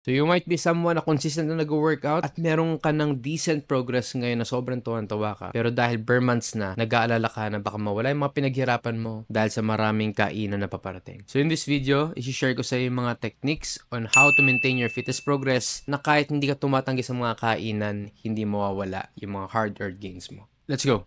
So you might be someone na consistent na nag-workout at meron ka ng decent progress ngayon na sobrang tuwan-tuwa ka. Pero dahil bare months na, nag-aalala ka na baka mawala yung mga pinaghirapan mo dahil sa maraming kainan na paparating. So in this video, isi-share ko sa iyo yung mga techniques on how to maintain your fitness progress na kahit hindi ka tumatanggi sa mga kainan, hindi mawawala yung mga hard-earned gains mo. Let's go!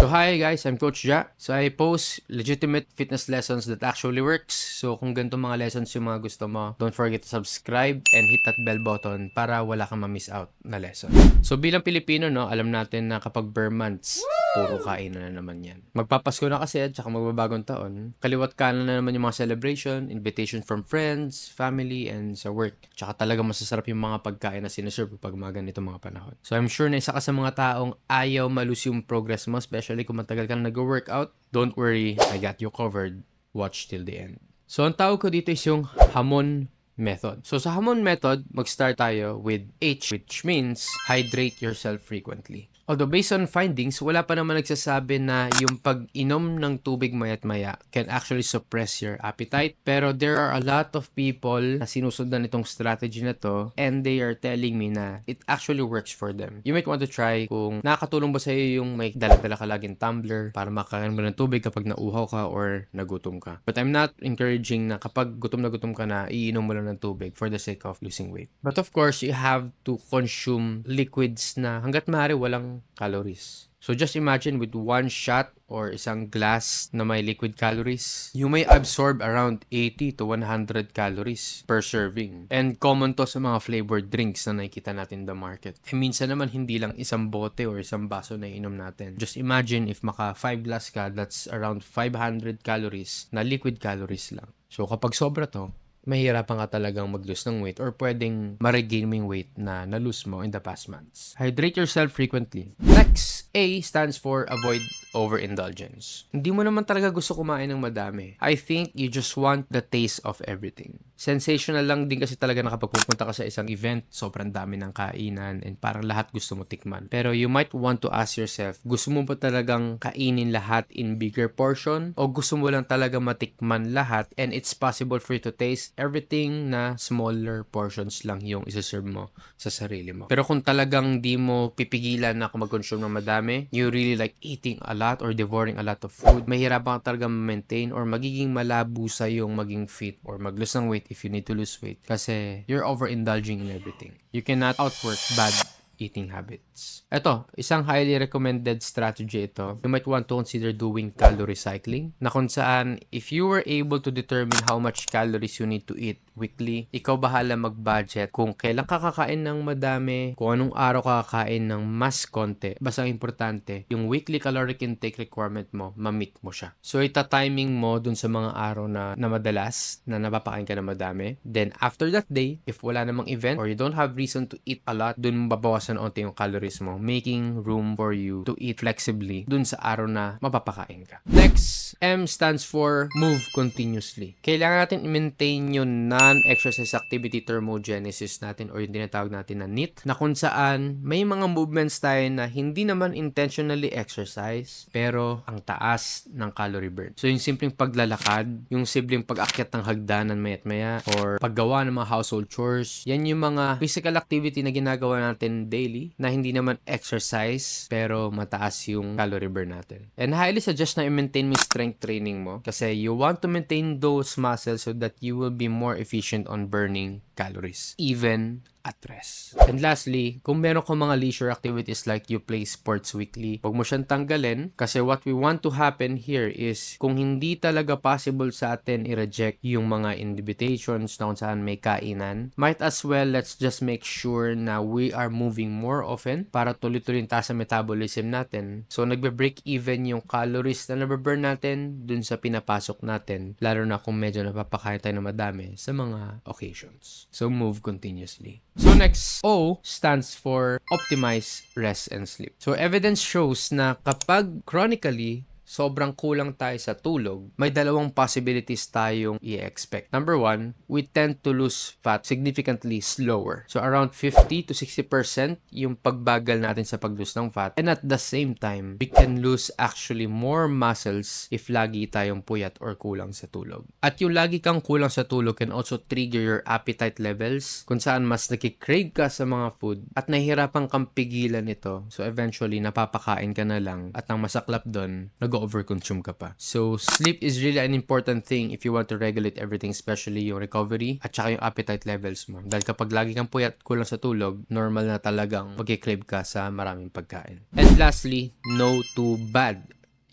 So hi guys, I'm Coach Ja. So I post legitimate fitness lessons that actually works. So kung ganito mga lessons yung mga gusto mo, don't forget to subscribe and hit that bell button para wala kang ma-miss out na lesson. So bilang Pilipino, no, alam natin na kapag bare months, puro kainan na naman yan. Magpapasko na kasi at saka magbabagong taon. Kaliwat kanan na naman yung mga celebration, invitation from friends, family, and sa work. Tsaka talaga masasarap yung mga pagkain na sinaserve pag mga ganito mga panahon. So I'm sure na isa ka sa mga taong ayaw malus yung progress mo, especially kung matagal ka na nag-workout. Don't worry, I got you covered. Watch till the end. So ang tawag ko dito is yung hamon method. So sa hamon method, mag-start tayo with H, which means hydrate yourself frequently. Although based on findings, wala pa naman nagsasabi na yung pag-inom ng tubig maya't maya can actually suppress your appetite. Pero there are a lot of people na sinusundan itong strategy na to and they are telling me na it actually works for them. You might want to try kung nakakatulong ba sa iyo yung may dala-dala ka laging tumbler para makakain mo ng tubig kapag nauhaw ka or nagutom ka. But I'm not encouraging na kapag gutom na gutom ka na, iinom mo lang ng tubig for the sake of losing weight. But of course, you have to consume liquids na hanggat maaari walang calories. So just imagine with one shot or isang glass na may liquid calories, you may absorb around 80 to 100 calories per serving. And common to sa mga flavored drinks na nakikita natin in the market. E minsan naman hindi lang isang bote or isang baso na inom natin. Just imagine if maka 5 glass ka, that's around 500 calories na liquid calories lang. So kapag sobra to, mahirapan ka talagang mag-lose ng weight or pwedeng ma-regain mo yung weight na na-lose mo in the past months. Hydrate yourself frequently. Next, A stands for avoid overindulgence. Hindi mo naman talaga gusto kumain ng madami. I think you just want the taste of everything. Sensational lang din kasi talaga na kapag pupunta ka sa isang event, sobrang dami ng kainan and parang lahat gusto mo tikman. Pero you might want to ask yourself, gusto mo ba talagang kainin lahat in bigger portion? O gusto mo lang talaga matikman lahat and it's possible for you to taste everything na smaller portions lang yung isa-serve mo sa sarili mo. Pero kung talagang di mo pipigilan na kung mag-consume ng madami, you really like eating a lot or devouring a lot of food, mahirapan ka talaga ma-maintain or magiging malabo sa yung maging fit or mag-lose ng weight if you need to lose weight kasi you're overindulging in everything. You cannot outwork bad eating habits. Ito, isang highly recommended strategy ito. You might want to consider doing calorie cycling na kung saan if you were able to determine how much calories you need to eat weekly, ikaw bahala mag-budget kung kailan ka kakain ng madami, kung anong araw ka kakain ng mas konti. Basta ang importante, yung weekly caloric intake requirement mo, ma-meet mo siya. So, ita-timing mo dun sa mga araw na madalas na napapakain ka na madami. Then, after that day, if wala namang event or you don't have reason to eat a lot, dun babawasan onti yung calories mo, making room for you to eat flexibly dun sa araw na mapapakain ka. Next, M stands for move continuously. Kailangan natin i-maintain yung non-exercise activity thermogenesis natin or yung tinatawag natin na NEAT, na kung saan may mga movements tayo na hindi naman intentionally exercise pero ang taas ng calorie burn. So yung simpleng paglalakad, yung simpleng pag-akyat ng hagdanan maya't maya or paggawa ng mga household chores, yan yung mga physical activity na ginagawa natin daily na hindi naman exercise pero mataas yung calorie burn natin. And highly suggest na i-maintain mo strength training mo kasi you want to maintain those muscles so that you will be more efficient on burning calories even at rest. And lastly, kung meron kang mga leisure activities like you play sports weekly, huwag mo siyang tanggalin kasi what we want to happen here is kung hindi talaga possible sa atin i-reject yung mga invitations na kung saan may kainan, might as well let's just make sure na we are moving more often para tuloy-tuloy yung taas sa metabolism natin. So nagbe-break even yung calories na nababurn natin dun sa pinapasok natin, lalo na kung medyo napapakain tayo na madami sa mga occasions. So move continuously. So next, O stands for optimize rest and sleep. So evidence shows na kapag chronically sobrang kulang tayo sa tulog, may dalawang possibilities tayong i-expect. Number one, we tend to lose fat significantly slower. So around 50 to 60% yung pagbagal natin sa pag-lose ng fat. And at the same time, we can lose actually more muscles if lagi tayong puyat or kulang sa tulog. At yung lagi kang kulang sa tulog can also trigger your appetite levels, kung saan mas nakikrave ka sa mga food at nahihirapan kang pigilan ito. So eventually, napapakain ka na lang at ang masaklap doon, nag-overconsume ka pa. So sleep is really an important thing if you want to regulate everything, especially yung recovery at saka yung appetite levels mo. Dahil kapag lagi kang puyat, kulang sa tulog, normal na talagang mag-crave ka sa maraming pagkain. And lastly, no to bad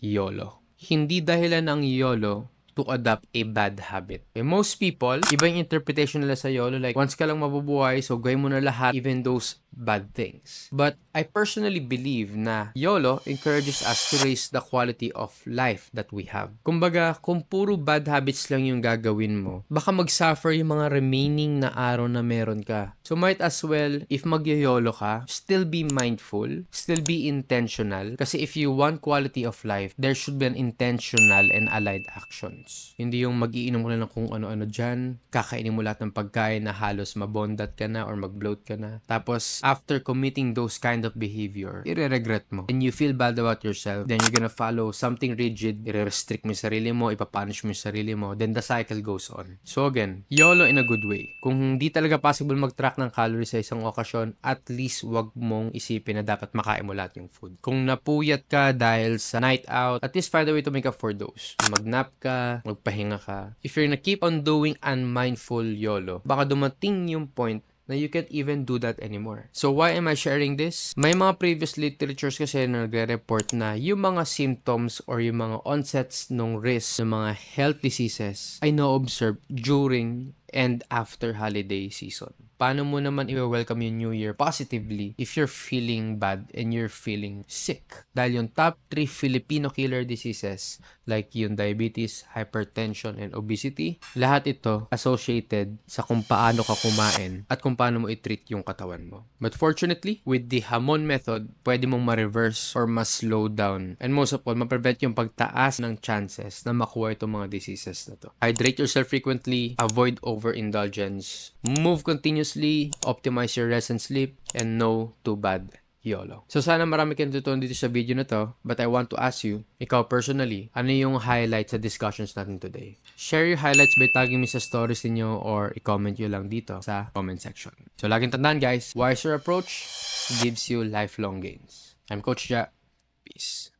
YOLO. Hindi dahilan ng YOLO to adopt a bad habit. Okay, most people, iba yung interpretation nila sa YOLO, like once ka lang mabubuhay, so gawin mo na lahat, even those bad things. But I personally believe na YOLO encourages us to raise the quality of life that we have. Kumbaga, kung puro bad habits lang yung gagawin mo, baka mag-suffer yung mga remaining na araw na meron ka. So might as well, if mag-YOLO ka, still be mindful, still be intentional, kasi if you want quality of life, there should be an intentional and allied actions. Hindi yung mag-iinom mo na ng kung ano-ano dyan, kakainin mo lahat ng pagkain na halos mabondat ka na or mag-bloat ka na. Tapos, after committing those kind of behavior, i-regret mo. And you feel bad about yourself, then you're gonna follow something rigid, i-restrict mo yung sarili mo, ipapunish mo yung sarili mo, then the cycle goes on. So again, YOLO in a good way. Kung hindi talaga possible mag-track ng calories sa isang okasyon, at least wag mong isipin na dapat makain mo lahat yung food. Kung napuyat ka dahil sa night out, at least find a way to make up for those. Mag-nap ka, magpahinga ka. If you're gonna keep on doing unmindful YOLO, baka dumating yung point na you can't even do that anymore. So why am I sharing this? May mga previous literatures kasi na nagre-report na yung mga symptoms or yung mga onsets ng risk ng mga health diseases ay na-observe during and after holiday season. Paano mo naman i-welcome yung New Year positively if you're feeling bad and you're feeling sick? Dahil yung top 3 Filipino killer diseases like yung diabetes, hypertension, and obesity, lahat ito associated sa kung paano ka kumain at kung paano mo i-treat yung katawan mo. But fortunately, with the Hamon method, pwede mong ma-reverse or ma-slow down and most of all, ma-prevent yung pagtaas ng chances na makuha itong mga diseases na to. Hydrate yourself frequently, avoid overindulgence, move continuously, optimize your rest and sleep, and no to bad YOLO. So sana marami kang natutunan dito sa video na to, but I want to ask you, ikaw personally, ano yung highlights sa discussions natin today? Share your highlights by tagging me sa stories niyo or i-comment nyo lang dito sa comment section. So laging tandaan guys, wiser approach gives you lifelong gains. I'm Coach Ja. Peace.